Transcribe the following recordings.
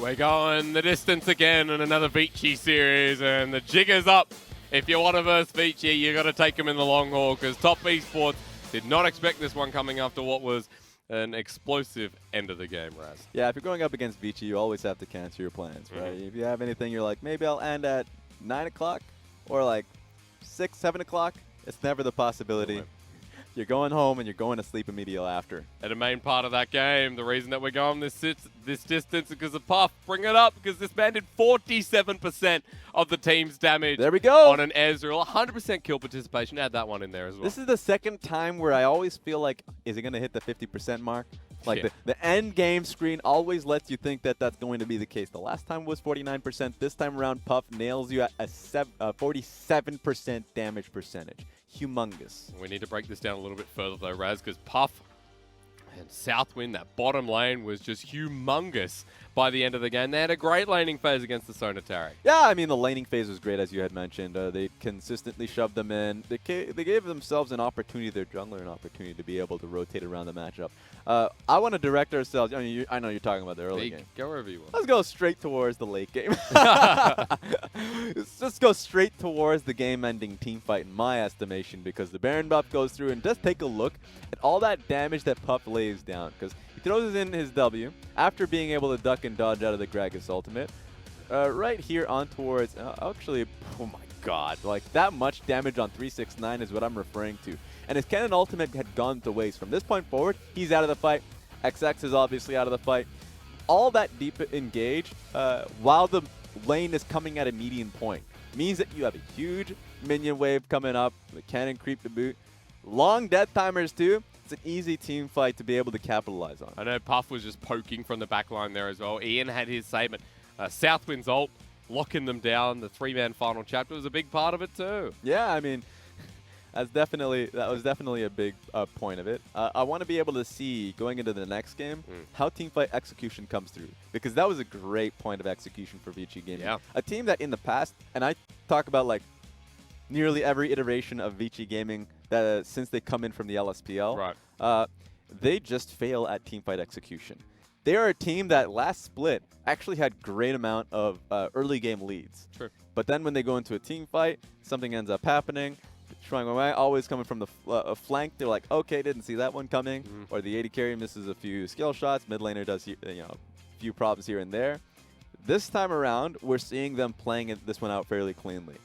We're going the distance again in another Vici series, and the jig is up. If you want to verse Vici, you got to take him in the long haul, because Top Esports did not expect this one coming after what was an explosive end of the game, Raz. Yeah, if you're going up against Vici, you always have to cancel your plans, right? If you have anything, you're like, maybe I'll end at 9 o'clock or like 6, 7 o'clock. It's never the possibility. Right. You're going home and you're going to sleep immediately after. And a main part of that game, the reason that we're going this distance is because of Puff. Bring it up, because this man did 47% of the team's damage. There we go. On an Ezreal. 100% kill participation. Add that one in there as well. This is the second time where I always feel like, is it going to hit the 50% mark? Like the end game screen always lets you think that that's going to be the case. The last time was 49%. This time around, Puff nails you at a 47% damage percentage. Humongous. We need to break this down a little bit further though, Raz, because Puff and Southwind, that bottom lane, was just humongous by the end of the game. They had a great laning phase against the Sonatari. Yeah, I mean, the laning phase was great, as you had mentioned. They consistently shoved them in. They gave themselves an opportunity, their jungler an opportunity to be able to rotate around the matchup. I want to direct ourselves. I mean, I know you're talking about the early game. Go wherever you want. Let's go straight towards the late game. Let's just go straight towards the game-ending team fight, in my estimation, because the Baron buff goes through, and just take a look at all that damage that Puff lays down, because he throws in his W after being able to duck and dodge out of the Gragas ultimate. Right here on towards, actually, oh my god, like that much damage on 369 is what I'm referring to. And his cannon ultimate had gone to waste. From this point forward, he's out of the fight. XX is obviously out of the fight. All that deep engage, while the lane is coming at a median point, means that you have a huge minion wave coming up, the cannon creep to boot. Long death timers too. It's an easy team fight to be able to capitalize on. I know Puff was just poking from the back line there as well. Ian had his say, but Southwind's ult, locking them down. The 3-man final chapter was a big part of it too. Yeah, I mean, that was definitely a big point of it. I want to be able to see, going into the next game, how teamfight execution comes through. Because that was a great point of execution for Vici Gaming. Yeah. A team that in the past, and I talk about like nearly every iteration of Vici Gaming that since they come in from the LSPL, right. They just fail at teamfight execution. They are a team that last split actually had great amount of early game leads. True. But then when they go into a team fight, something ends up happening. Trying away, always coming from the flank. They're like, okay, didn't see that one coming. Or the AD carry misses a few skill shots. Mid laner does a few problems here and there. This time around, we're seeing them playing this one out fairly cleanly.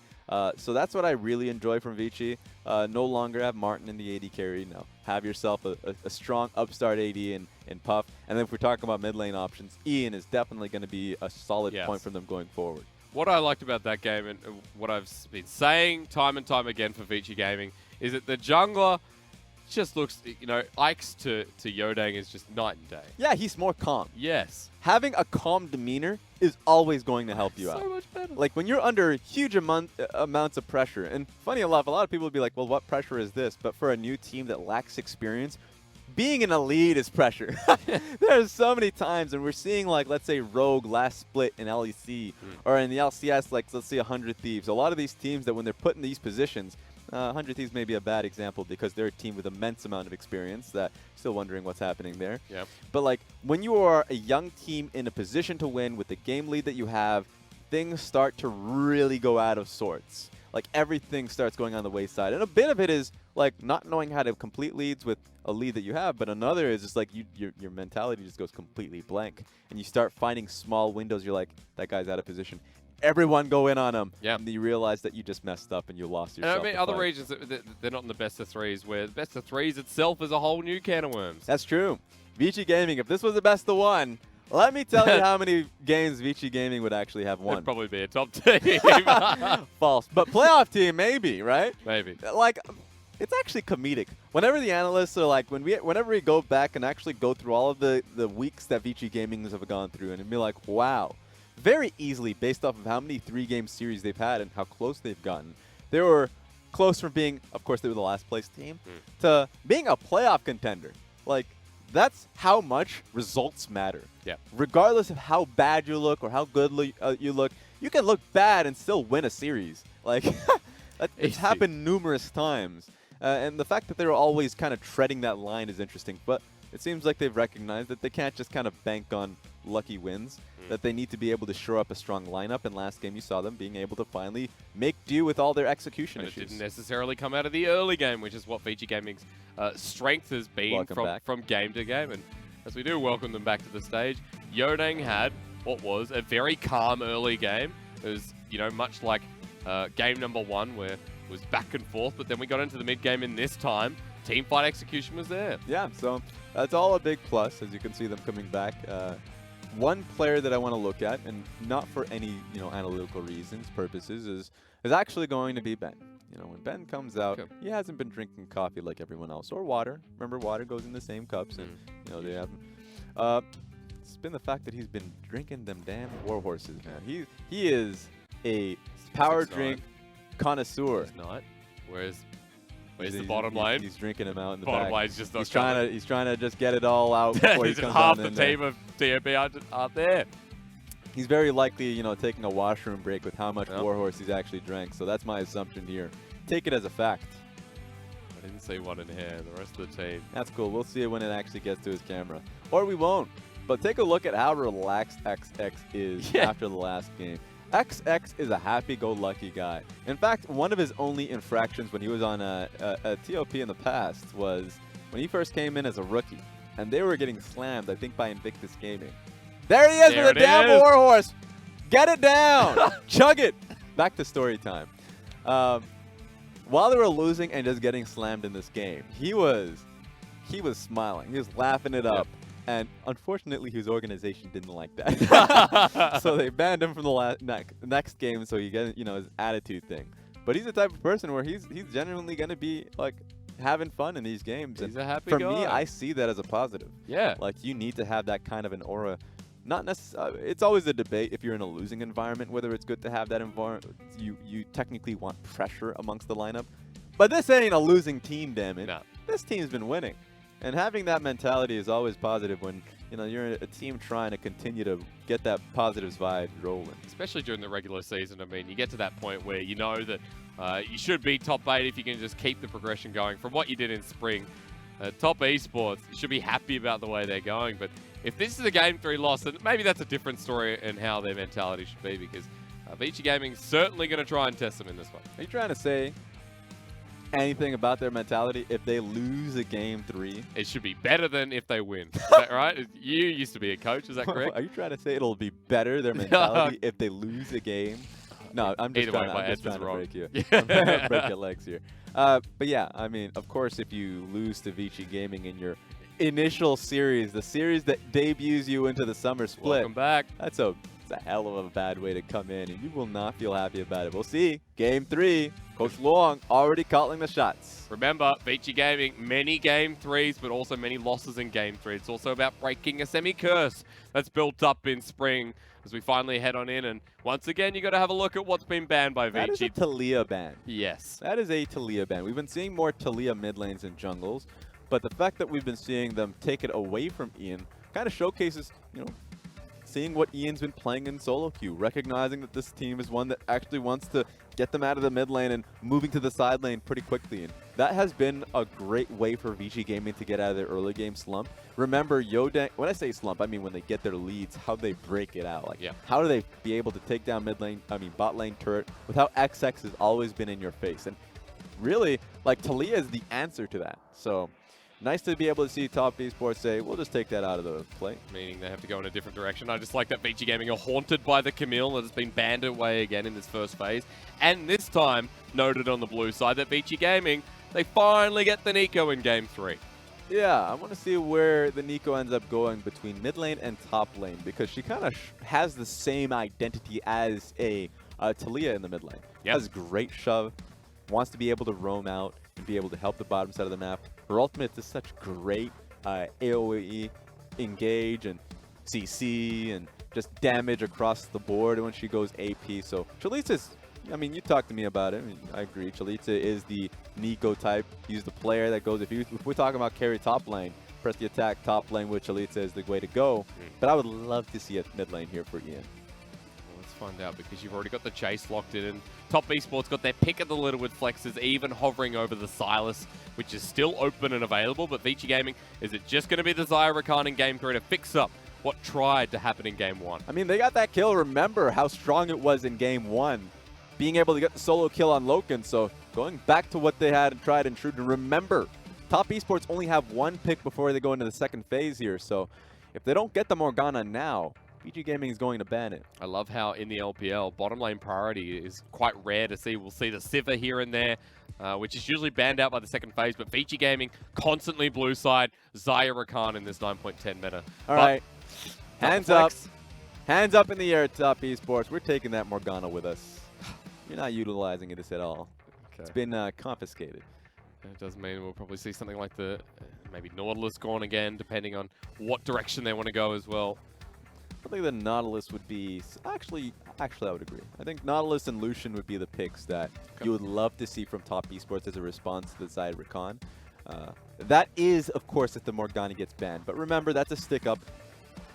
So that's what I really enjoy from Vici. No longer have Martin in the AD carry. No, have yourself a strong upstart AD in Puff. And then if we're talking about mid lane options, Ian is definitely going to be a solid point from them going forward. What I liked about that game, and what I've been saying time and time again for Vici Gaming, is that the jungler just looks, Ike's to Youdang is just night and day. Yeah, he's more calm. Yes. Having a calm demeanor is always going to help you out. So much better. Like when you're under huge amounts of pressure, and funny enough, a lot of people would be like, well, what pressure is this? But for a new team that lacks experience, being in a lead is pressure. There's so many times, and we're seeing, like, let's say Rogue last split in LEC, or in the LCS, like, let's say 100 Thieves. A lot of these teams that when they're put in these positions, 100 Thieves may be a bad example because they're a team with immense amount of experience that still wondering what's happening there. Yep. But, like, when you are a young team in a position to win with the game lead that you have, things start to really go out of sorts. Like, everything starts going on the wayside. And a bit of it is, like, not knowing how to complete leads with a lead that you have, but another is just, like, your mentality just goes completely blank. And you start finding small windows. You're like, that guy's out of position. Everyone go in on him. Yeah. And you realize that you just messed up and you lost yourself. And I mean, other regions, they're not in the best of threes, where the best of threes itself is a whole new can of worms. That's true. Vici Gaming, if this was the best of one, let me tell you how many games Vici Gaming would actually have won. It'd probably be a top team. False. But playoff team, maybe, right? Maybe. Like, it's actually comedic. Whenever the analysts are like, whenever we go back and actually go through all of the weeks that Vici Gaming have gone through, and it'd be like, wow, very easily based off of how many 3-game series they've had and how close they've gotten. They were close from being, of course, they were the last place team, to being a playoff contender. Like, that's how much results matter. Yeah. Regardless of how bad you look or how good you look, you can look bad and still win a series. Like, it's happened numerous times. And the fact that they're always kind of treading that line is interesting. But it seems like they've recognized that they can't just kind of bank on lucky wins that they need to be able to shore up a strong lineup. And last game you saw them being able to finally make do with all their execution and issues. It didn't necessarily come out of the early game, which is what Vici Gaming's strength has been from game to game. And as we do welcome them back to the stage, Youdang had what was a very calm early game. It was, you know, much like game number 1 where it was back and forth, but then we got into the mid game, and this time team fight execution was there. Yeah, so that's all a big plus, as you can see them coming back. One player that I want to look at, and not for any analytical purposes, is actually going to be Ben. You know, when Ben comes out, he hasn't been drinking coffee like everyone else, or water. Remember, water goes in the same cups, and they have. It's been the fact that he's been drinking them damn war horses, man. He is a power drink connoisseur. He's not. Where's the bottom line? He's drinking them out in the bottom back. line's just not he's trying to just get it all out before he comes half on the team of TOB aren't there. He's very likely, taking a washroom break with how much Warhorse he's actually drank. So that's my assumption here. Take it as a fact. I didn't see one in here. The rest of the team. That's cool. We'll see it when it actually gets to his camera. Or we won't. But take a look at how relaxed XX is after the last game. XX is a happy-go-lucky guy. In fact, one of his only infractions when he was on a TOP in the past was when he first came in as a rookie. And they were getting slammed, I think, by Invictus Gaming. There he is with a damn Warhorse! Get it down! Chug it! Back to story time. While they were losing and just getting slammed in this game, he was smiling. He was laughing it up. And unfortunately, his organization didn't like that. So they banned him from the next game, so you get his attitude thing. But he's the type of person where he's genuinely going to be like having fun in these games. He's a happy guy. For me, I see that as a positive. Yeah. Like, you need to have that kind of an aura. Not necessarily. It's always a debate if you're in a losing environment whether it's good to have that environment. You technically want pressure amongst the lineup. But this ain't a losing team, damn it. No. This team's been winning. And having that mentality is always positive when you're a team trying to continue to get that positive vibe rolling. Especially during the regular season. I mean, you get to that point where you know that you should be top 8 if you can just keep the progression going from what you did in spring. Top Esports, you should be happy about the way they're going. But if this is a Game 3 loss, then maybe that's a different story in how their mentality should be, because Vici Gaming's certainly going to try and test them in this one. Are you trying to say anything about their mentality if they lose a Game 3? It should be better than if they win. Is that right? You used to be a coach, is that correct? Are you trying to say it'll be better, their mentality, if they lose a game? No, I'm just trying to break you. Break your legs here. But yeah, I mean, of course, if you lose to Vici Gaming in your initial series, the series that debuts you into the summer split. Welcome back. It's a hell of a bad way to come in, and you will not feel happy about it. We'll see. Game 3, Coach Long already calling the shots. Remember, Vici Gaming, many Game 3s, but also many losses in Game 3. It's also about breaking a semi-curse that's built up in spring as we finally head on in. And once again, you got to have a look at what's been banned by Vici. That is a Taliyah ban. Yes. That is a Taliyah ban. We've been seeing more Taliyah mid lanes and jungles, but the fact that we've been seeing them take it away from Ian kind of showcases, seeing what Ian's been playing in solo queue, recognizing that this team is one that actually wants to get them out of the mid lane and moving to the side lane pretty quickly. And that has been a great way for Vici Gaming to get out of their early game slump. Remember, Youdang, when I say slump, I mean when they get their leads, how they break it out. Like, how do they be able to take down bot lane turret with how XX has always been in your face? And really, like, Taliyah is the answer to that. So nice to be able to see Top Esports say, we'll just take that out of the play. Meaning they have to go in a different direction. I just like that Vici Gaming are haunted by the Camille that has been banned away again in this first phase. And this time, noted on the blue side, that Vici Gaming, they finally get the Neeko in Game 3. Yeah, I want to see where the Neeko ends up going between mid lane and top lane, because she kind of has the same identity as a Taliyah in the mid lane. Has great shove, wants to be able to roam out and be able to help the bottom side of the map. Her ultimate is such great AoE engage and CC and just damage across the board when she goes AP. So Chelizi's, I mean, you talked to me about it. I mean, I agree. Chelizi is the Neeko type. He's the player that goes, if we're talking about carry top lane, press the attack top lane with Chelizi is the way to go. But I would love to see a mid lane here for Ian. Let's find out, because you've already got the Jayce locked in, and Top Esports got their pick of the litter with flexes, even hovering over the Sylas, which is still open and available. But Vici Gaming, is it just going to be the Xayah Rakan in Game 3 to fix up what tried to happen in Game 1. I mean, they got that kill. Remember how strong it was in Game 1. Being able to get the solo kill on LokeN. So going back to what they had and tried and true. And remember, Top Esports only have one pick before they go into the second phase here. So if they don't get the Morgana now, VG Gaming is going to ban it. I love how in the LPL, bottom lane priority is quite rare to see. We'll see the Sivir here and there, which is usually banned out by the second phase. But VG Gaming, constantly blue side. Xayah Rakan in this 9.10 meta. All right. Hands up. Hands up in the air, Top Esports. We're taking that Morgana with us. You're not utilizing this at all. Okay. It's been confiscated. It does mean we'll probably see something like the maybe Nautilus gone again, depending on what direction they want to go as well. I think the Nautilus would be actually I would agree. I think Nautilus and Lucian would be the picks that you would love to see from Top Esports as a response to the side of Rakan. That is, of course, if the Morgana gets banned. But remember, that's a stick up.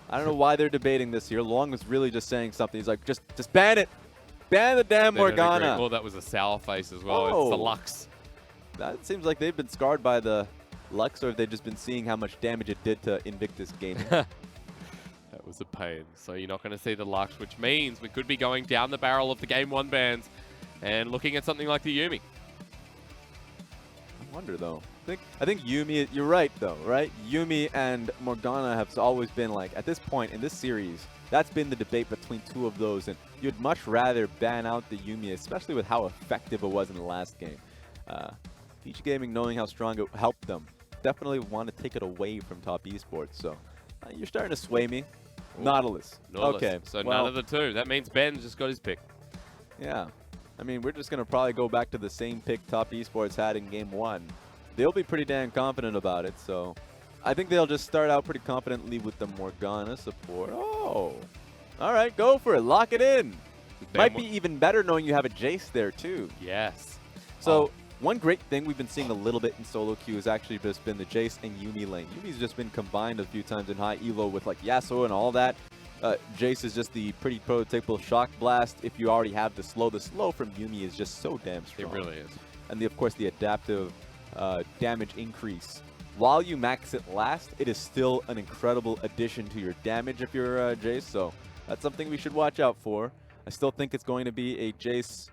I don't know why they're debating this here. Long was really just saying something. He's like, just ban it. Ban the damn Morgana. Well, that was a sour face as well. Oh. It's the Lux. That seems like they've been scarred by the Lux, or have they just been seeing how much damage it did to Invictus Gaming? That was a pain. So you're not going to see the Lux, which means we could be going down the barrel of the Game 1 bans and looking at something like the Yuumi. I wonder, though. I think Yuumi, you're right, though, right? Yuumi and Morgana have always been, like, at this point in this series, that's been the debate between two of those, and you'd much rather ban out the Yuumi, especially with how effective it was in the last game. VG Gaming, knowing how strong it helped them, definitely want to take it away from Top Esports, so you're starting to sway me. Ooh. Nautilus. Okay. So none of the two. That means Ben just got his pick. Yeah. I mean, we're just going to probably go back to the same pick Top Esports had in Game 1. They'll be pretty damn confident about it, so I think they'll just start out pretty confidently with the Morgana support. Oh. All right, go for it. Lock it in. Might be even better knowing you have a Jayce there, too. Yes. So one great thing we've been seeing a little bit in solo queue has actually just been the Jayce and Yuumi lane. Yuumi's just been combined a few times in high elo with like Yasuo and all that. Jayce is just the pretty prototypical shock blast. If you already have the slow from Yuumi is just so damn strong. It really is. And of course the adaptive damage increase. While you max it last, it is still an incredible addition to your damage if you're Jayce. So that's something we should watch out for. I still think it's going to be a Jayce.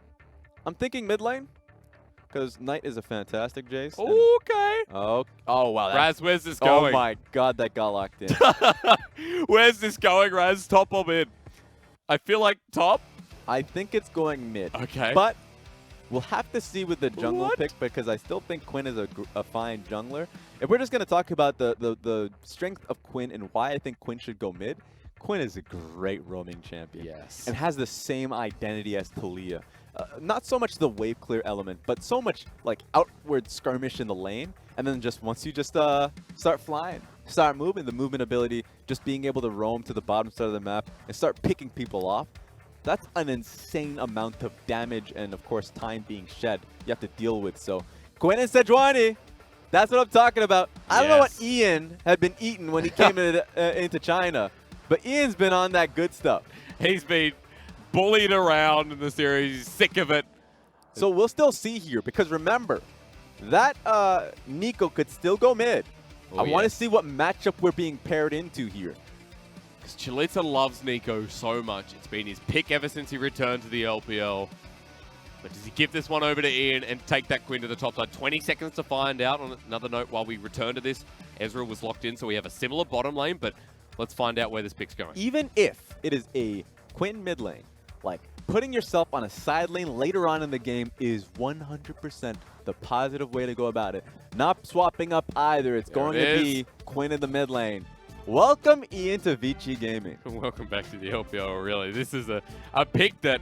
I'm thinking mid lane. Because Knight is a fantastic Jayce. Okay. Oh wow. Raz, where's this going? Oh my god, that got locked in. Where's this going, Raz? Top or mid? I feel like top. I think it's going mid. Okay. But we'll have to see with the jungle pick because I still think Quinn is a fine jungler. If we're just going to talk about the strength of Quinn and why I think Quinn should go mid, Quinn is a great roaming champion. Yes. And has the same identity as Taliyah. Not so much the wave clear element, but so much like outward skirmish in the lane. And then just once you just start flying, start moving, the movement ability, just being able to roam to the bottom side of the map and start picking people off. That's an insane amount of damage and, of course, time being shed you have to deal with. So, Quinn and Sejuani, that's what I'm talking about. I don't know what Ian had been eating when he came into China, but Ian's been on that good stuff. He's been bullied around in the series. He's sick of it. So, we'll still see here because, remember, that Neeko could still go mid. I want to see what matchup we're being paired into here. Chelizi loves Neeko so much. It's been his pick ever since he returned to the LPL. But does he give this one over to Ian and take that Quinn to the top side? 20 seconds to find out. On another note, while we return to this, Ezreal was locked in, so we have a similar bottom lane, but let's find out where this pick's going. Even if it is a Quinn mid lane, like putting yourself on a side lane later on in the game is 100% the positive way to go about it. Not swapping up either. It's going to be Quinn in the mid lane. Welcome, Ian, to Vici Gaming. Welcome back to the LPL, really. This is a pick that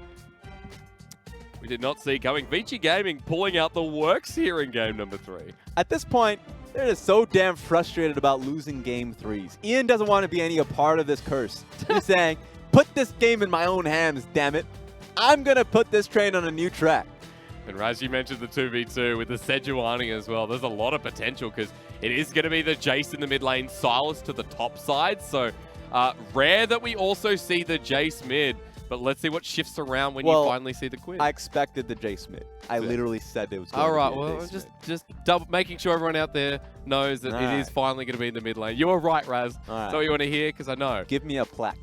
we did not see coming. Vici Gaming pulling out the works here in game number 3. At this point, they're just so damn frustrated about losing game 3s. Ian doesn't want to be any a part of this curse. He's saying, put this game in my own hands, damn it. I'm going to put this train on a new track. And Raz, you mentioned the 2v2 with the Sejuani as well. There's a lot of potential because it is going to be the Jayce in the mid lane, Sylas to the top side. So rare that we also see the Jayce mid. But let's see what shifts around when you finally see the Quinn. I expected the Jayce mid. I literally said it was going All right, to be a well, Jayce just making sure everyone out there knows that it is finally going to be in the mid lane. You were right, Raz. That's what you want to hear, because I know. Give me a plaque.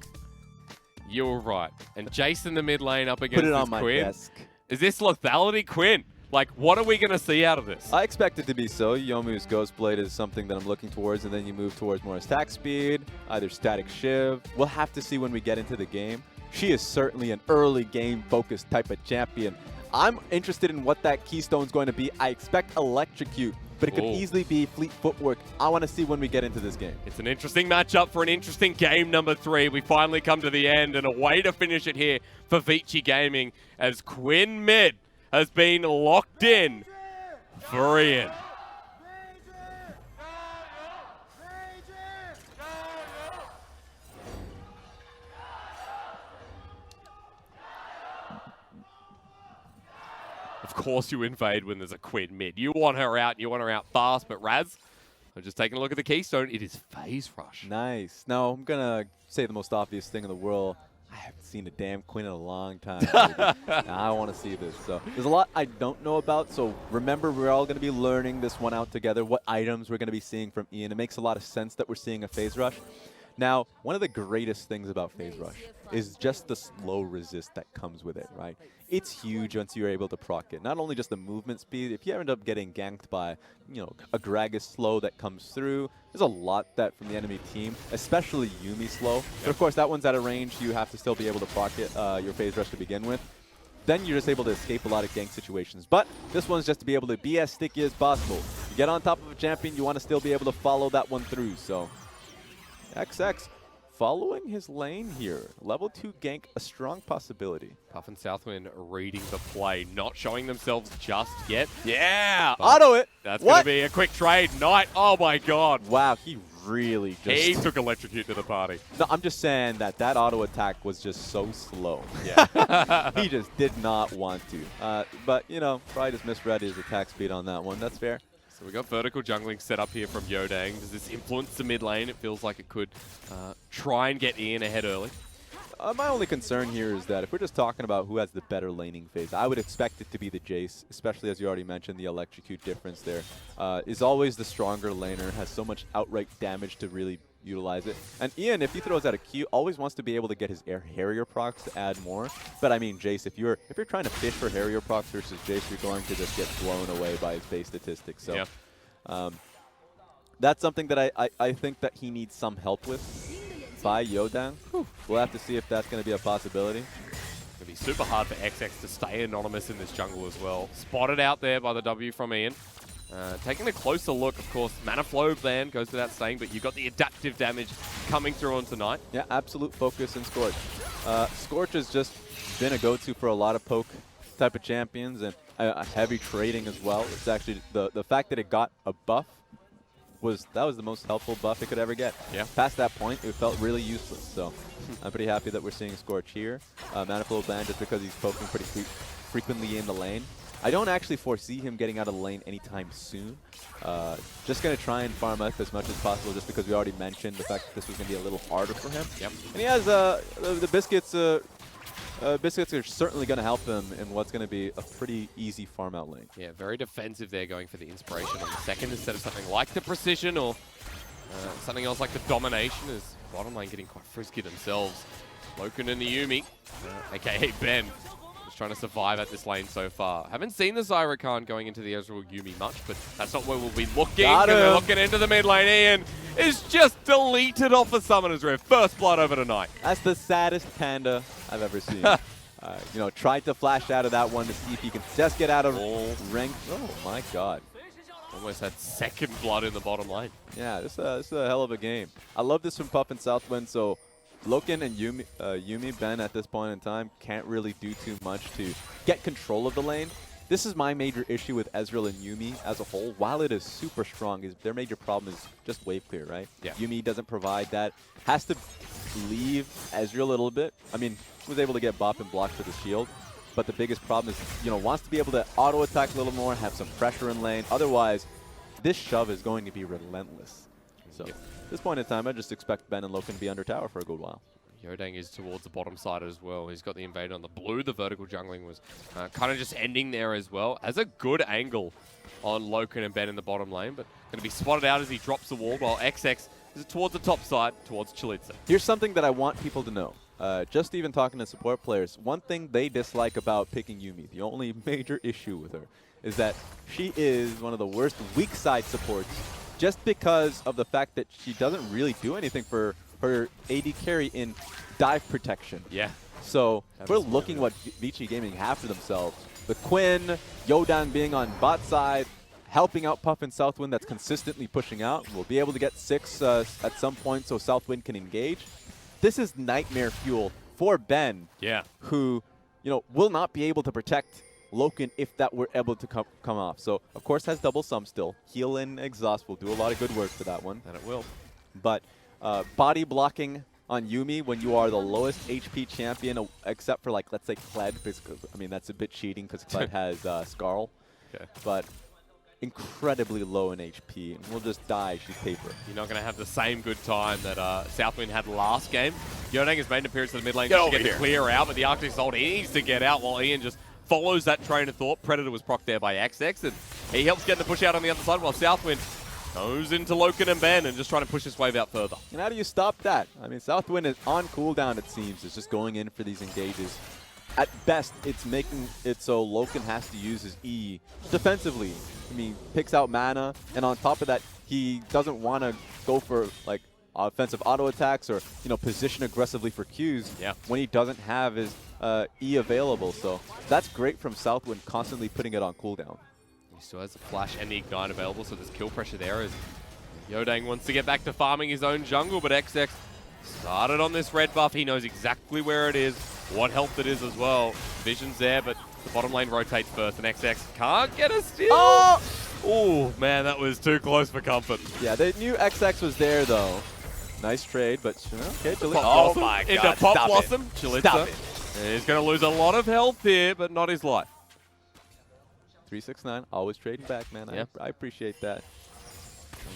You were right. And Jayce in the mid lane up against Put it this on my Quinn. desk. Is this lethality Quinn? Like, what are we going to see out of this? I expect it to be so. Youmu's Ghost Blade is something that I'm looking towards, and then you move towards more attack speed, either static shiv. We'll have to see when we get into the game. She is certainly an early game focused type of champion. I'm interested in what that keystone's going to be. I expect Electrocute, but it could easily be Fleet Footwork. I want to see when we get into this game. It's an interesting matchup for an interesting game number 3. We finally come to the end, and a way to finish it here for Vici Gaming as Quinn mid has been locked in for Ian. Of course you invade when there's a Quinn mid. You want her out, and you want her out fast, but Raz, I'm just taking a look at the keystone. It is Phase Rush. Nice. Now, I'm going to say the most obvious thing in the world. I haven't seen a damn Quinn in a long time. I want to see this. So there's a lot I don't know about. So remember, we're all going to be learning this one out together, what items we're going to be seeing from Ian. It makes a lot of sense that we're seeing a Phase Rush. Now, one of the greatest things about Phase Rush is just the slow resist that comes with it, right? It's huge once you're able to proc it. Not only just the movement speed, if you end up getting ganked by, you know, a Gragas slow that comes through, there's a lot that from the enemy team, especially Yuumi slow. But of course, that one's at a range, you have to still be able to proc it, your Phase Rush to begin with. Then you're just able to escape a lot of gank situations. But this one's just to be able to be as sticky as possible. You get on top of a champion, you want to still be able to follow that one through, so XX following his lane here. Level 2 gank, a strong possibility. Puff and Southwind reading the play, not showing themselves just yet. Yeah! Auto it! That's going to be a quick trade. Knight, oh my god. Wow, he really just... He took Electrocute to the party. No, I'm just saying that that auto attack was just so slow. Yeah. He just did not want to. But, you know, probably just misread his attack speed on that one. That's fair. So we got vertical jungling set up here from Youdang. Does this influence the mid lane? It feels like it could try and get Ian ahead early. My only concern here is that if we're just talking about who has the better laning phase, I would expect it to be the Jayce, especially as you already mentioned, the Electrocute difference there. Is always the stronger laner, has so much outright damage to really utilize it. And Ian, if he throws out a Q, always wants to be able to get his Harrier procs to add more. But I mean, Jayce, if you're trying to fish for Harrier procs versus Jayce, you're going to just get blown away by his base statistics. So yeah. That's something that I think that he needs some help with by Youdang. We'll have to see if that's going to be a possibility. It's going to be super hard for XX to stay anonymous in this jungle as well. Spotted out there by the W from Ian. Taking a closer look, of course, Mana Flow ban goes without saying, but you've got the adaptive damage coming through on tonight. Yeah, absolute focus in Scorch. Scorch has just been a go-to for a lot of poke type of champions and heavy trading as well. It's actually the fact that it got a buff was the most helpful buff it could ever get. Yeah. Past that point, it felt really useless. So I'm pretty happy that we're seeing Scorch here. Mana Flow ban just because he's poking pretty frequently in the lane. I don't actually foresee him getting out of the lane anytime soon. Just going to try and farm up as much as possible just because we already mentioned the fact that this was going to be a little harder for him. Yep. And he has the Biscuits. Biscuits are certainly going to help him in what's going to be a pretty easy farm out lane. Yeah, very defensive there, going for the inspiration on the second instead of something like the precision or something else like the domination, as bottom lane getting quite frisky themselves. LokeN and the Yuumi, aka Ben, trying to survive at this lane so far. Haven't seen the Rakan going into the Ezreal Yuumi much, but that's not where we'll be looking. They're looking into the mid lane. Ian is just deleted off the Summoner's Rift. First blood over tonight. That's the saddest panda I've ever seen. You know, tried to flash out of that one to see if he can just get out of rank. Oh my god. Almost had second blood in the bottom lane. Yeah, this is a hell of a game. I love this from Puff and Southwind. So LokeN and Yuumi, Ben, at this point in time, can't really do too much to get control of the lane. This is my major issue with Ezreal and Yuumi as a whole. While it is super strong, their major problem is just wave clear, right? Yeah. Yuumi doesn't provide that. Has to leave Ezreal a little bit. I mean, was able to get bop and block to the shield. But the biggest problem is, you know, wants to be able to auto-attack a little more, have some pressure in lane. Otherwise, this shove is going to be relentless. So. At this point in time, I just expect Ben and LokeN to be under tower for a good while. Youdang is towards the bottom side as well. He's got the invader on the blue. The vertical jungling was kind of just ending there as well. Has a good angle on LokeN and Ben in the bottom lane, but going to be spotted out as he drops the wall, while XX is towards the top side, towards Chelizi. Here's something that I want people to know. Just even talking to support players, one thing they dislike about picking Yuumi, the only major issue with her, is that she is one of the worst weak side supports just because of the fact that she doesn't really do anything for her AD carry in dive protection. Yeah. So if we're looking what Vici Gaming have for themselves, the Quinn, Youdang being on bot side, helping out Puff and Southwind that's consistently pushing out. We'll be able to get 6 at some point so Southwind can engage. This is nightmare fuel for Ben, who will not be able to protect LokeN if that were able to come off. So, of course, has double sum still. Heal and exhaust will do a lot of good work for that one. And it will. But body blocking on Yuumi when you are the lowest HP champion, except for, like, let's say Kled, because, I mean, that's a bit cheating because Kled has Skarl. Okay. But incredibly low in HP, and we'll just die. She's paper. You're not going to have the same good time that Southwind had last game. Youdang has made an appearance in the mid lane to get to clear out, but the Arctic Assault needs to get out while Ian just follows that train of thought. Predator was procced there by XX, and he helps get the push out on the other side while Southwind goes into LokeN and Ben and just trying to push this wave out further. And how do you stop that? I mean, Southwind is on cooldown, it seems. It's just going in for these engages. At best, it's making it so LokeN has to use his E defensively. I mean, picks out mana, and on top of that, he doesn't want to go for like offensive auto attacks or position aggressively for Qs when he doesn't have his E available. So that's great from Southwind, constantly putting it on cooldown. He still has the flash and the ignite available, so there's kill pressure there as Youdang wants to get back to farming his own jungle, but XX started on this red buff. He knows exactly where it is, what health it is as well. Vision's there, but the bottom lane rotates first, and XX can't get a steal. Oh, man, that was too close for comfort. Yeah, they knew XX was there, though. Nice trade, but okay, Chelizi. Oh, my God. Into Pop Blossom. Chelizi. He's going to lose a lot of health here, but not his life. 369, always trading back, man. Yep. I appreciate that.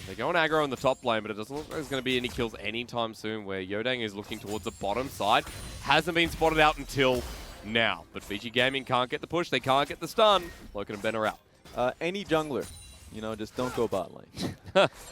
They're going aggro in the top lane, but it doesn't look like there's going to be any kills anytime soon, where Youdang is looking towards the bottom side. Hasn't been spotted out until now, but Vici Gaming can't get the push. They can't get the stun. LokeN and Ben are out. Any jungler, just don't go bot lane. Xayah,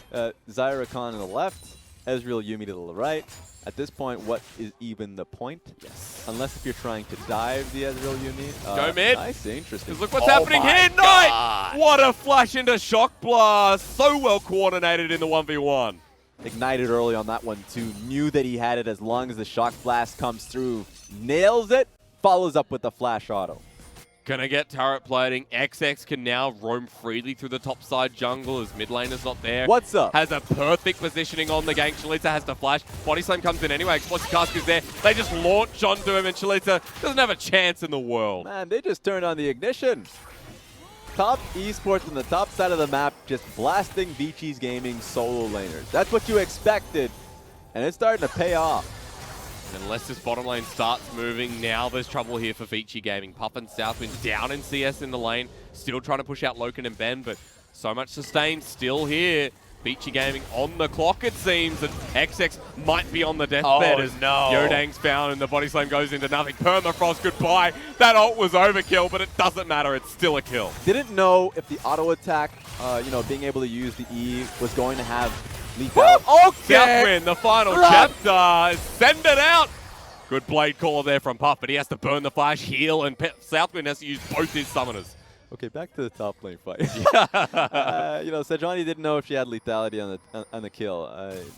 Rakan on the left, Ezreal, Yuumi to the right. At this point, what is even the point? Yes. Unless if you're trying to dive the Ezreal Yuumi. Go mid. Nice, interesting. Because look what's happening here. Knight! What a flash into Shock Blast. So well coordinated in the 1v1. Ignited early on that one, too. Knew that he had it as long as the Shock Blast comes through. Nails it. Follows up with the flash auto. Gonna get turret plating. XX can now roam freely through the top side jungle as mid laner's not there. What's up? Has a perfect positioning on the gank. Chelizi has to flash. Body slam comes in anyway. Explosive Cask is there. They just launch onto him, and Chelizi doesn't have a chance in the world. Man, they just turned on the ignition. Top esports on the top side of the map, just blasting Vici's Gaming solo laners. That's what you expected, and it's starting to pay off. And unless this bottom lane starts moving, now there's trouble here for Vici Gaming. Puff and Southwind down in CS in the lane, still trying to push out LokeN and Ben, but so much sustain still here. Vici Gaming on the clock, it seems, and XX might be on the deathbed as Youdang's found, and the body slam goes into nothing. Permafrost, goodbye. That ult was overkill, but it doesn't matter. It's still a kill. Didn't know if the auto attack, being able to use the E was going to have lethality. Okay. Southwind, the final chapter. Send it out. Good blade caller there from Puff, but he has to burn the flash, heal, and Southwind has to use both his summoners. Okay, back to the top lane fight. Sejuani didn't know if she had lethality on the kill.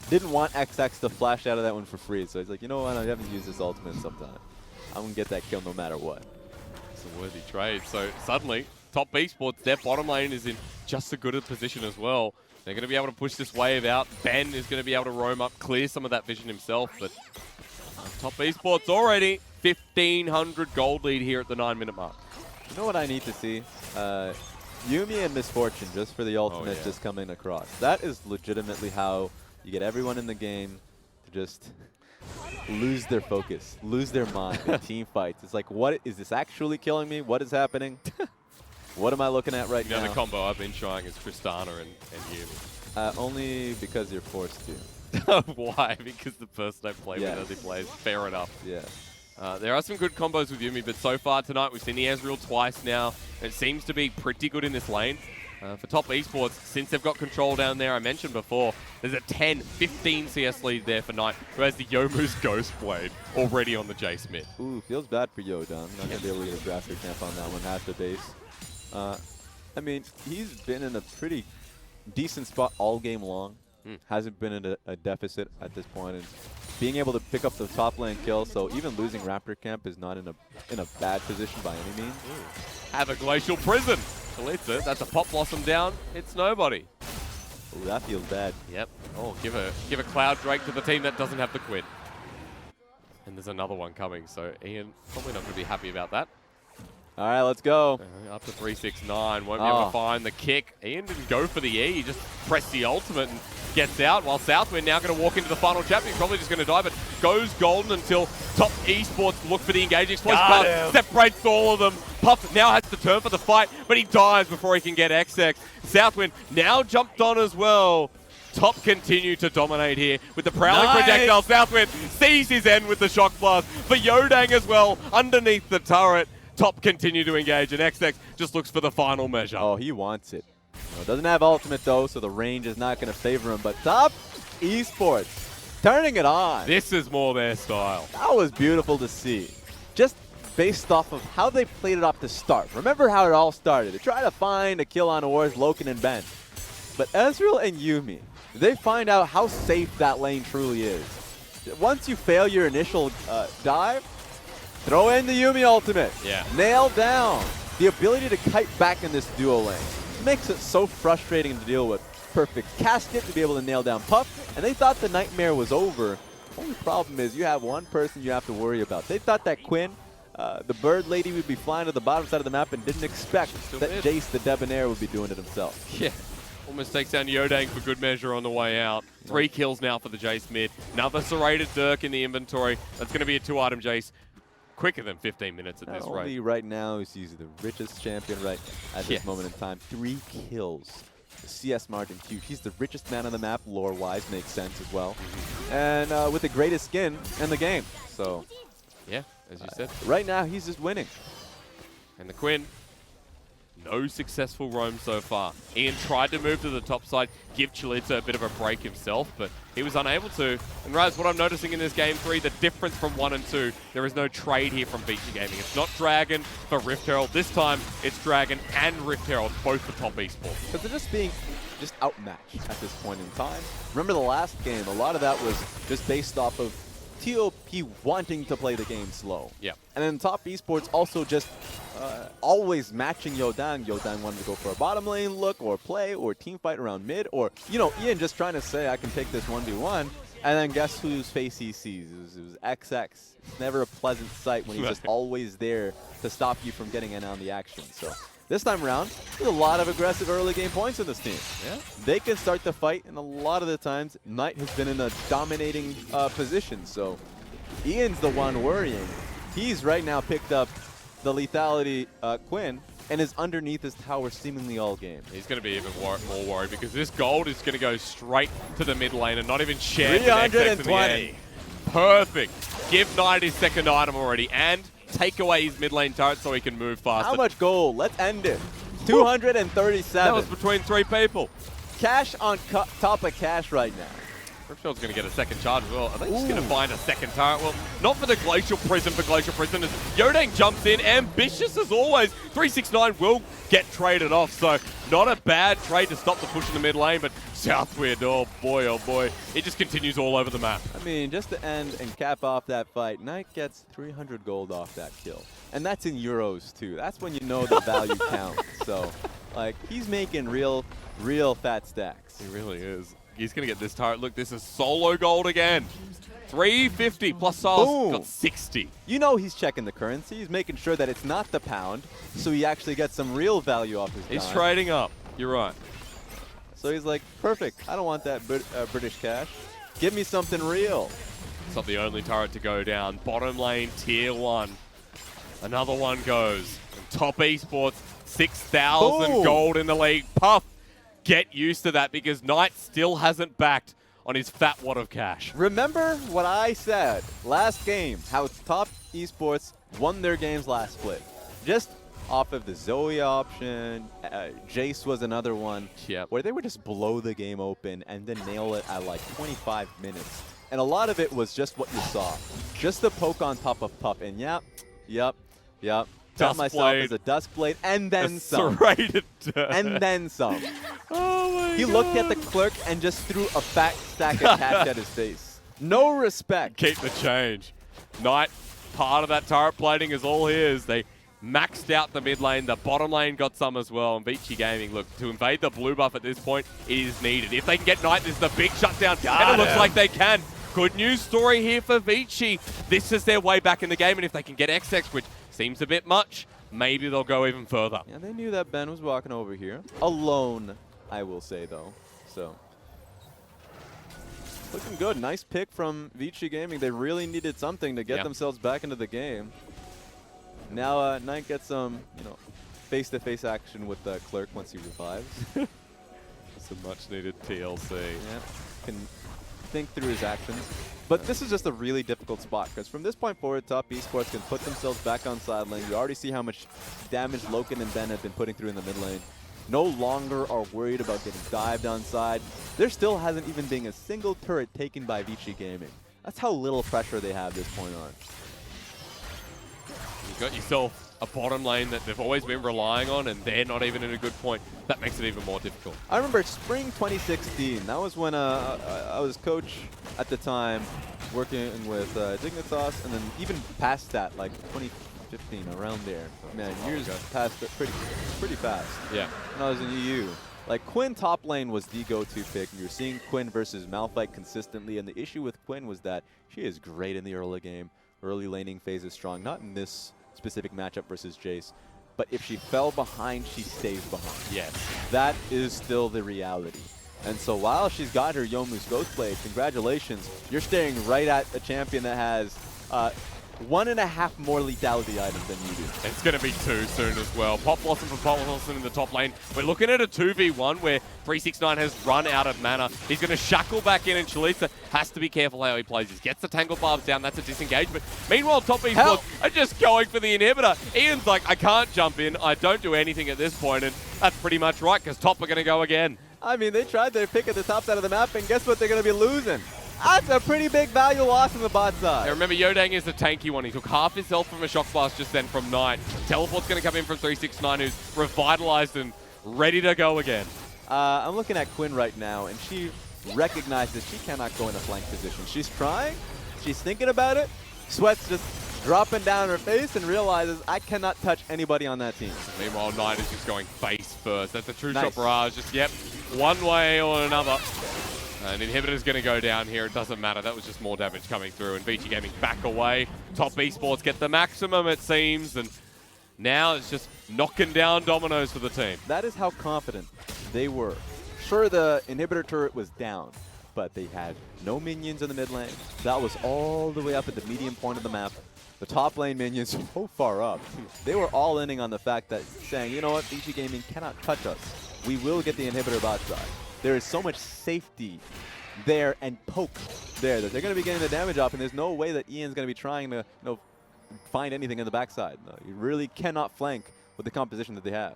Didn't want XX to flash out of that one for free, so he's like, you know what, I haven't used this ultimate in some time. I'm going to get that kill no matter what. It's a worthy trade. So suddenly, top Esports, their bottom lane is in just as good a position as well. They're going to be able to push this wave out. Ben is going to be able to roam up, clear some of that vision himself, but top Esports already 1,500 gold lead here at the 9-minute mark. You know what I need to see? Yuumi and Misfortune, just for the ultimate, just coming across. That is legitimately how you get everyone in the game to just lose their focus, lose their mind in team fights. It's like, what is this actually killing me? What is happening? What am I looking at now? The combo I've been trying is Tristana and Yuumi. Only because you're forced to. Why? Because the person I play with as he plays. Fair enough. Yeah. There are some good combos with Yuumi, but so far tonight we've seen the Ezreal twice now. It seems to be pretty good in this lane. For top esports, since they've got control down there, I mentioned before, there's a 10, 15 CS lead there for Knight, who has the Youmuu's Ghost Blade already on the Jayce mid. Ooh, feels bad for Youdang. Not going to be able to get a Grasser camp on that one, half the base. I mean, he's been in a pretty decent spot all game long. Hasn't been in a deficit at this point, and being able to pick up the top lane kill, so even losing Raptor camp is not in a bad position by any means. Have a Glacial Prison. Chelizi, that's a Pop Blossom down. It's nobody. Ooh, that feels bad. Yep. Oh, give a Cloud Drake to the team that doesn't have the Quinn. And there's another one coming, so Ian probably not going to be happy about that. All right, let's go. Up to 369, won't be able to find the kick. Ian didn't go for the E, he just pressed the ultimate and gets out, while Southwind now going to walk into the final chapter. He's probably just going to die, but goes golden until top esports look for the engaging explosive path, separates all of them. Puff now has to turn for the fight, but he dies before he can get XX. Southwind now jumped on as well. Top continue to dominate here with the prowling projectile. Southwind sees his end with the shock blast for Youdang as well underneath the turret. Top continue to engage, and XX just looks for the final measure. Oh, he wants it. No, doesn't have ultimate though, so the range is not going to favor him, but top esports turning it on. This is more their style. That was beautiful to see. Just based off of how they played it off the start. Remember how it all started. They tried to find a kill on Ors, LokeN, and Ben. But Ezreal and Yuumi, they find out how safe that lane truly is. Once you fail your initial dive, throw in the Yuumi ultimate. Yeah. Nail down. The ability to kite back in this duo lane makes it so frustrating to deal with. Perfect casket to be able to nail down Puff, and they thought the nightmare was over. Only problem is you have one person you have to worry about. They thought that Quinn, the bird lady, would be flying to the bottom side of the map and didn't expect that Jayce the Debonair would be doing it himself. Yeah. Almost takes down Youdang for good measure on the way out. 3 kills now for the Jayce mid. Another serrated Dirk in the inventory. That's going to be a 2-item Jayce. Quicker than 15 minutes at this rate. Only right now, he's the richest champion at this moment in time. 3 kills. The CS margin huge. He's the richest man on the map, lore-wise, makes sense as well. And with the greatest skin in the game. So, yeah, as you said. Right now, he's just winning. And the Quinn, no successful roam so far. Ian tried to move to the top side, give Chelizi a bit of a break himself, but he was unable to. And Raz, what I'm noticing in this game 3, the difference from 1 and 2, there is no trade here from Vici Gaming. It's not Dragon for Rift Herald. This time, it's Dragon and Rift Herald, both for top esports. Because they're just being outmatched at this point in time. Remember the last game, a lot of that was just based off of TOP wanting to play the game slow. Yeah. And then top esports also just always matching Youdang. Youdang wanted to go for a bottom lane look or play or team fight around mid, or, you know, Ian just trying to say, I can take this 1v1, and then guess whose face he sees? It was XX. It's never a pleasant sight when he's just always there to stop you from getting in on the action. So this time around, there's a lot of aggressive early game points in this team. Yeah. They can start the fight, and a lot of the times, Knight has been in a dominating position. So Ian's the one worrying. He's right now picked up the lethality Quinn and is underneath his tower seemingly all game. He's going to be even more worried because this gold is going to go straight to the mid lane and not even shared 320. Perfect. Give Knight his second item already and take away his mid lane turret so he can move faster. How much gold? Let's end it. 237. That was between 3 people. Cash on top of cash right now. Riftshield's going to get a second charge as well. Are they just going to find a second turret? Well, not for the Glacial Prison for Glacial Prison. As Youdang jumps in, ambitious as always. 369 will get traded off, so not a bad trade to stop the push in the mid lane, but Southwind, oh boy, it just continues all over the map. I mean, just to end and cap off that fight, Knight gets 300 gold off that kill. And that's in euros, too. That's when you know the value counts. So, like, he's making real fat stacks. He really is. He's going to get this turret. Look, this is solo gold again. 350 plus Sylas got 60. You know he's checking the currency. He's making sure that it's not the pound, so he actually gets some real value off his He's dime. trading up. You're right. So he's like, perfect. I don't want that British cash. Give me something real. It's not the only turret to go down. Bottom lane, tier 1. Another one goes. And top esports, 6,000 gold in the league. Puff. Get used to that because Knight still hasn't backed on his fat wad of cash. Remember what I said last game, how top esports won their games last split. Just off of the Zoe option, Jayce was another one, where they would just blow the game open and then nail it at like 25 minutes. And a lot of it was just what you saw. Just the poke on top of Puff. And yep. Tell myself as a Dusk Blade and then some. And then some. Oh my He God. looked at the clerk and just threw a fat stack of cash at his face. No respect. Keep the change. Knight, part of that turret plating is all his. They maxed out the mid lane. The bottom lane got some as well. And Vici Gaming, look, to invade the blue buff at this point, it is needed. If they can get Knight, this is the big shutdown. And it looks like they can. Good news story here for Vici. This is their way back in the game. And if they can get XX, which seems a bit much, maybe they'll go even further. Yeah, they knew that Ben was walking over here. Alone, I will say, though. So, looking good. Nice pick from Vici Gaming. They really needed something to get themselves back into the game. Now, Knight gets some, face-to-face action with the clerk once he revives. Some much-needed TLC. Yeah, can think through his actions. But this is just a really difficult spot, because from this point forward, top esports can put themselves back on side lane. You already see how much damage LokeN and Ben have been putting through in the mid lane. No longer are worried about getting dived on side. There still hasn't even been a single turret taken by Vici Gaming. That's how little pressure they have this point on. You've got yourself a bottom lane that they've always been relying on, and they're not even in a good point. That makes it even more difficult. I remember spring 2016. That was when I was coach at the time, working with Dignitas, and then even past that, like 2015, around there. Man, years passed pretty fast. Yeah. When I was in EU. Like, Quinn top lane was the go-to pick. You're seeing Quinn versus Malphite consistently, and the issue with Quinn was that she is great in the early game. Early laning phase is strong, not in this specific matchup versus Jayce, but if she fell behind, she stays behind. Yes. That is still the reality. And so while she's got her Youmuu's Ghostblade, congratulations, you're staring right at a champion that has 1.5 more lethality items than you do. It's going to be 2 soon as well. Pop Blossom from Pop Blossom in the top lane. We're looking at a 2v1 where 369 has run out of mana. He's going to shackle back in, and Chelizi has to be careful how he plays. He gets the Tangle Barbs down. That's a disengagement. Meanwhile, top esports are just going for the inhibitor. Ian's like, I can't jump in. I don't do anything at this point, and that's pretty much right, because top are going to go again. I mean, they tried their pick at the top side of the map, and guess what they're going to be losing? That's a pretty big value loss in the bot side. Now remember, Youdang is the tanky one. He took half his health from a shock blast just then from Knight. Teleport's going to come in from 369, who's revitalized and ready to go again. I'm looking at Quinn right now, and she recognizes she cannot go in a flank position. She's trying. She's thinking about it. Sweat's just dropping down her face and realizes I cannot touch anybody on that team. Meanwhile, Knight is just going face first. That's a true shot barrage. Just, yep, one way or another. An inhibitor's going to go down here. It doesn't matter. That was just more damage coming through. And Vici Gaming back away. Top esports get the maximum, it seems. And now it's just knocking down dominoes for the team. That is how confident they were. Sure, the inhibitor turret was down, but they had no minions in the mid lane. That was all the way up at the medium point of the map. The top lane minions so far up. They were all inning on the fact that saying, you know what, Vici Gaming cannot touch us. We will get the inhibitor bot side. There is so much safety there and poke there that they're going to be getting the damage off, and there's no way that Ian's going to be trying to find anything in the backside. No, you really cannot flank with the composition that they have.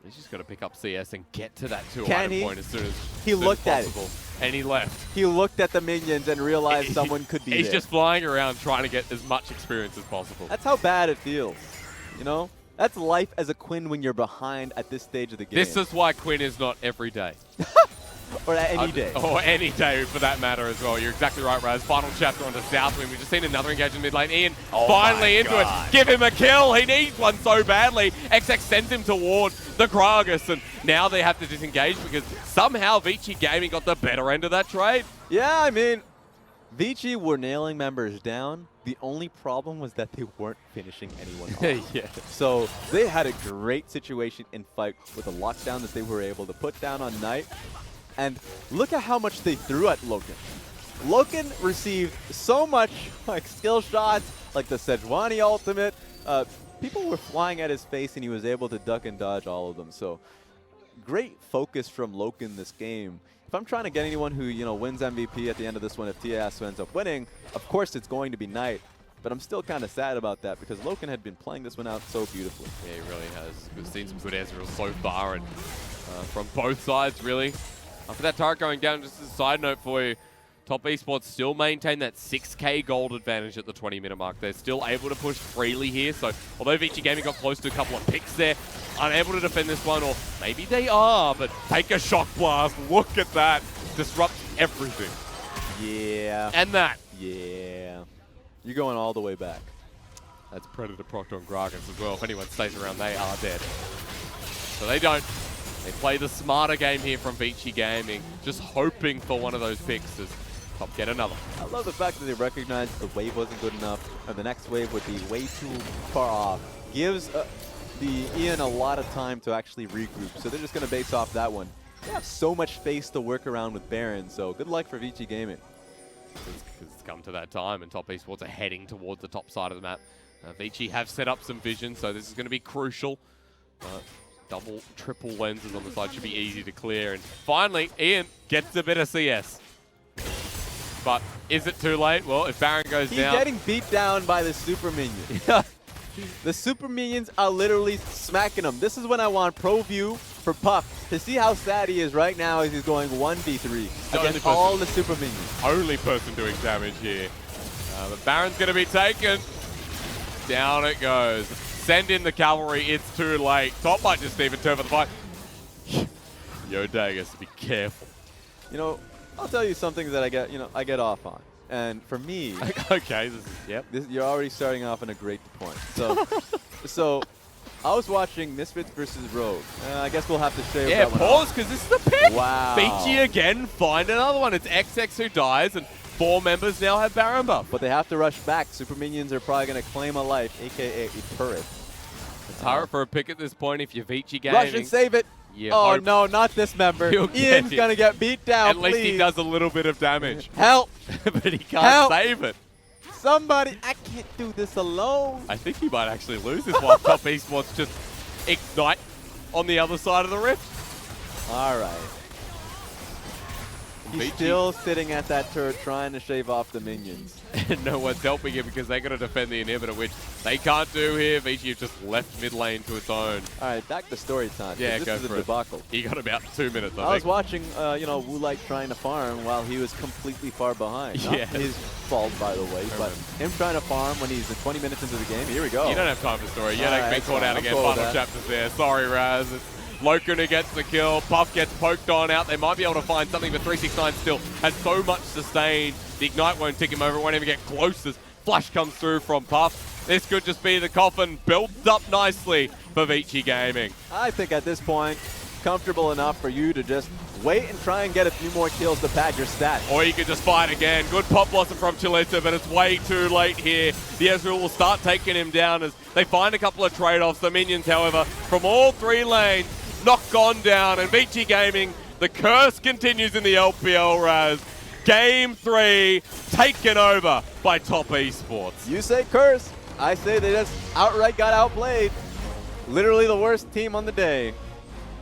He's just got to pick up CS and get to that 2 Can item he? point as soon as He looked at it. And he left. He looked at the minions and realized someone could be He's there. just flying around trying to get as much experience as possible. That's how bad it feels, you know? That's life as a Quinn when you're behind at this stage of the game. This is why Quinn is not every day. Or any day. Or any day, for that matter, as well. You're exactly right, Raz. Final chapter onto Southwind. We've just seen another engagement mid lane. Ian finally into it. Give him a kill. He needs one so badly. XX sends him toward the Gragas, and now they have to disengage because somehow Vici Gaming got the better end of that trade. Yeah, I mean, Vici were nailing members down. The only problem was that they weren't finishing anyone off. Yeah. So they had a great situation in fight with the lockdown that they were able to put down on Knight. And look at how much they threw at LokeN. LokeN received so much skill shots, like the Sejuani ultimate. People were flying at his face, and he was able to duck and dodge all of them. So great focus from LokeN this game. if I'm trying to get anyone who, you know, wins MVP at the end of this one, if TES ends up winning, of course it's going to be Knight. But I'm still kind of sad about that because LokeN had been playing this one out so beautifully. Yeah, he really has. We've seen some good Ezreal so far, and from both sides, really. After that turret going down, just as a side note for you, Top Esports still maintain that 6k gold advantage at the 20-minute mark. They're still able to push freely here. So although Vici Gaming got close to a couple of picks there, unable to defend this one, or maybe they are, but take a shock blast. Look at that. Disrupts everything. Yeah. And that. Yeah. You're going all the way back. That's Predator Proctor and Gragas as well. If anyone stays around, they are dead. So they don't. They play the smarter game here from Vici Gaming, just hoping for one of those picks as Top get another. I love the fact that they recognized the wave wasn't good enough, and the next wave would be way too far off. Gives the Ian a lot of time to actually regroup, so they're just going to base off that one. They have so much space to work around with Baron, so good luck for Vici Gaming. It's come to that time, and Top Esports are heading towards the top side of the map. Vici have set up some vision, so this is going to be crucial. Double, triple lenses on the side should be easy to clear. And finally, Ian gets a bit of CS. But is it too late? Well, if Baron goes down... He's getting beat down by the super minions. The super minions are literally smacking him. This is when I want pro view for Puff to see how sad he is right now as he's going 1v3 against all the super minions. Only person doing damage here. But Baron's going to be taken. Down it goes. Send in the cavalry. It's too late. Top might just even turn for the fight. Youdang has to be careful. You know, I'll tell you something that I get off on. And for me, okay, you're already starting off on a great point. So, so I was watching Misfits versus Rogue. I guess we'll have to share. Yeah, pause because this is the pick. Wow. Vici again, find another one. It's XX who dies, and 4 members now have Baron buff. But they have to rush back. Super minions are probably going to claim a life, aka a turret. A turret for a pick at this point if you're Vici Gaming. Rush and save it. Oh no, not this member. Ian's going to get beat down, At least he does a little bit of damage. Help! But he can't save it. Somebody, I can't do this alone. I think he might actually lose this while Top Esports just ignite on the other side of the rift. All right. He's still sitting at that turret trying to shave off the minions. And no one's helping him because they got to defend the inhibitor, which they can't do here. Vici have just left mid lane to its own. All right, back to story time. Yeah, this go is for a debacle. He got about 2 minutes, I was watching, Wu-Light trying to farm while he was completely far behind. Not his fault, by the way, but him trying to farm when he's 20 minutes into the game. Here we go. You don't have time for story. Youdang being caught out again. Final chapters there. Sorry, Raz. It's LokeN who gets the kill. Puff gets poked on out. They might be able to find something, but 369 still has so much sustain. The Ignite won't tick him over. It won't even get close as Flash comes through from Puff. This could just be the coffin built up nicely for Vici Gaming. I think at this point, comfortable enough for you to just wait and try and get a few more kills to pad your stats. Or you could just fight again. Good pop blossom from Chelizi, but it's way too late here. The Ezreal will start taking him down as they find a couple of trade-offs. The minions, however, from all 3 lanes, knocked gone down, and Vici Gaming, the curse continues in the LPL, Raz. Game 3 taken over by Top Esports. You say curse. I say they just outright got outplayed. Literally the worst team on the day.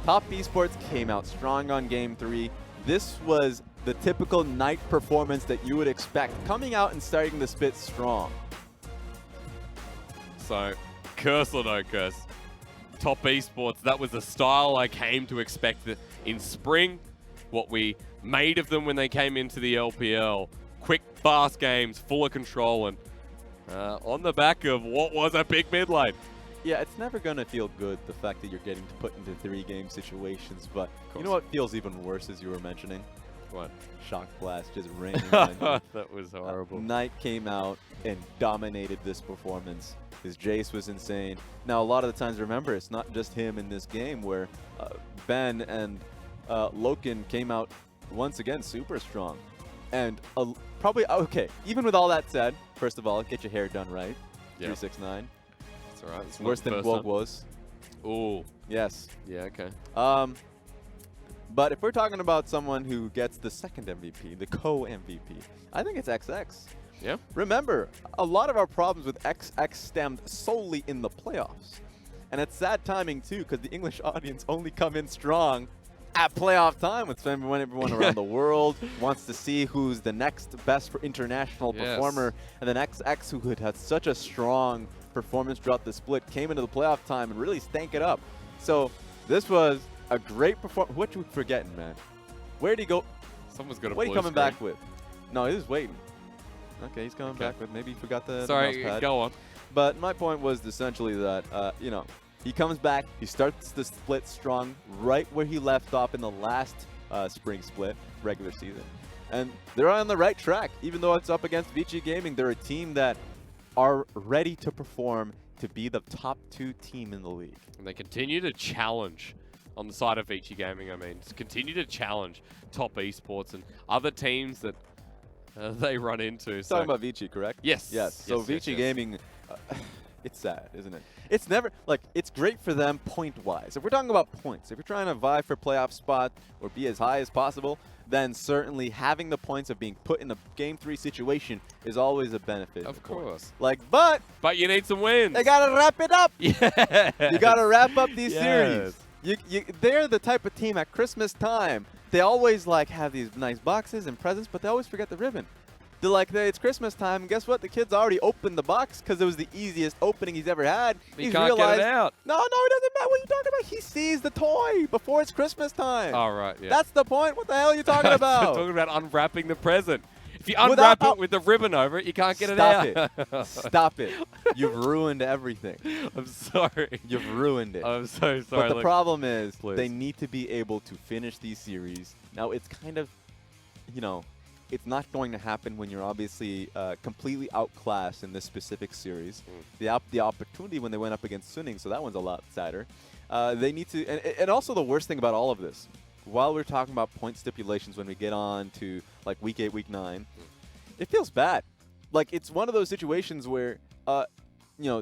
Top Esports came out strong on Game 3. This was the typical Knight performance that you would expect, coming out and starting the spit strong. So, curse or no curse? Top Esports, that was the style I came to expect in spring. What we made of them when they came into the LPL. Quick, fast games, full of control, and on the back of what was a big mid lane. Yeah, it's never going to feel good, the fact that you're getting put into 3-game situations, but you know what feels even worse, as you were mentioning? What? Shock Blast just raining on you. That was horrible. Knight came out and dominated this performance. His Jayce was insane. Now, a lot of the times, remember, it's not just him in this game where Ben and LokeN came out once again super strong. And probably, okay, even with all that said, first of all, get your hair done right. Yep. 369. That's all right. It's worse than Woke was. Ooh. Yes. Yeah, okay. But if we're talking about someone who gets the second MVP, the co-MVP, I think it's XX. Yeah. Remember, a lot of our problems with XX stemmed solely in the playoffs. And it's sad timing, too, because the English audience only come in strong at playoff time with everyone around the world wants to see who's the next best for international performer. And then XX, who had such a strong performance throughout the split, came into the playoff time and really stank it up. So this was a great performance. What you forgetting, man? Where'd he go? Someone's got a What are blue you coming screen. back with? No, he was waiting. Okay, he's coming back with. Maybe he forgot the Sorry, mouse pad. go on. But my point was essentially that, you know, he comes back, he starts the split strong right where he left off in the last spring split, regular season. And they're on the right track. Even though it's up against Vici Gaming, they're a team that are ready to perform to be the top 2 team in the league. And they continue to challenge on the side of Vici Gaming, I mean. Continue to challenge top esports and other teams that they run into. Talking about Vici, correct? Yes. Yes. So Vici yes. Gaming, it's sad, isn't it? It's never, like, it's great for them point-wise. If we're talking about points, if you're trying to vie for playoff spot or be as high as possible, then certainly having the points of being put in a Game 3 situation is always a benefit. Of course. Like, but you need some wins. they got to wrap it up. Yeah. You got to wrap up these Yes. series. They're the type of team at Christmas time. They always, like, have these nice boxes and presents, but they always forget the ribbon. They're like, it's Christmas time, and guess what? The kid's already opened the box because it was the easiest opening he's ever had. He can't get it out. No, it doesn't matter. What are you talking about? He sees the toy before it's Christmas time. All right, yeah. That's the point. What the hell are you talking about? Talking about unwrapping the present. If you unwrap it with the ribbon over it, you can't get it out. Stop it. You've ruined everything. I'm sorry. You've ruined it. I'm so sorry. But the problem is please. they need to be able to finish these series. Now, it's kind of, you know, it's not going to happen when you're obviously completely outclassed in this specific series. The opportunity when they went up against Suning, so that one's a lot sadder. They need to, and also the worst thing about all of this, while we're talking about point stipulations when we get on to like week 8, week 9, it feels bad. Like, it's one of those situations where, you know,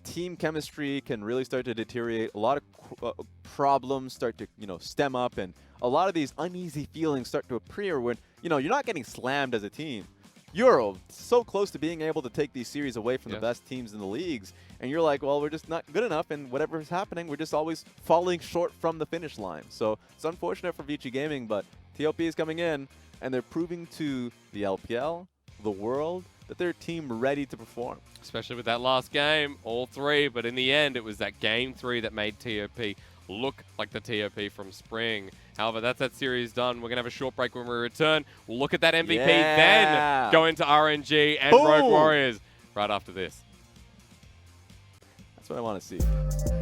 team chemistry can really start to deteriorate. A lot of problems start to, you know, stem up, and a lot of these uneasy feelings start to appear when, you know, you're not getting slammed as a team. You're so close to being able to take these series away from the best teams in the leagues, and you're like, well, we're just not good enough, and whatever is happening, we're just always falling short from the finish line. So it's unfortunate for Vici Gaming, but TLP is coming in, and they're proving to the LPL, the world, that they're a team ready to perform. Especially with that last game, all 3, but in the end, it was that Game 3 that made TOP look like the TOP from spring. However, that's that series done. We're going to have a short break when we return. We'll look at that MVP, then go into RNG and Rogue Warriors right after this. That's what I want to see.